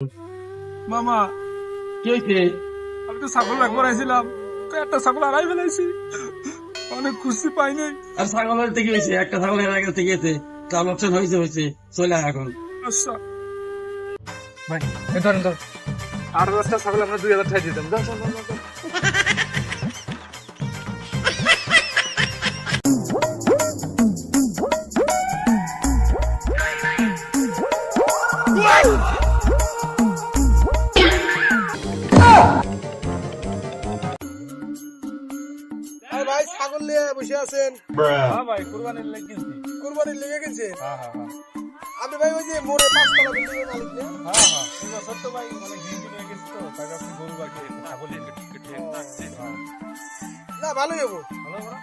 মামা কি হয়েছে? আমি তো ছাগল রাখবো আইছিলাম, তো একটা ছাগল হারাই ফেলাইছি। অনেক খুশি পাই নাই। আর ছাগলের থেকে হয়েছে, একটা ছাগল হেরা গেছে গেছে, ট্রানজাকশন হয়েছে চলে আয় এখন। আচ্ছা ভাই, এই ধরেন ধর, আর 10টা ছাগল আমরা 2000 টাকা দিতাম। যাও যাও যাও যাও। ভাই ছাগল নিয়ে বসে আছেন? হ্যাঁ ভাই, কুরবানির লেগে কিনছি। কুরবানির লেগে গেছেন? হ্যাঁ হ্যাঁ হ্যাঁ আপনি ভাই ওই যে মোড়ে 5 তলা বিল্ডিং এর মালিক না? হ্যাঁ হ্যাঁ, এই বছর তো ভাই মানে গিনতি হয়ে গেছে, তো তাই আপনি গরু বাকি ছাগল নিয়ে কেটে না ভালোই হবো। ভালো বড়।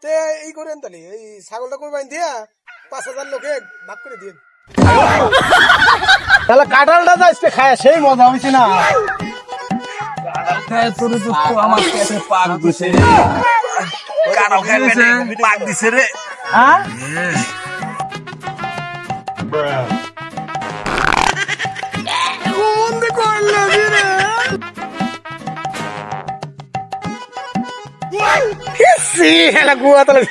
তে এই করেন তাহলে এই ছাগলটা কোরবানি দিয়া 5,000 লোকে ভাগ করে দিন। তাহলে কাঁঠালটা তো আজকে খায় সেই মজা হয়েছে না? আমার পেটে পাক দিছে রে, কারো পেটে পাক দিছে রে। হ্যাঁ গুয়া তাহলে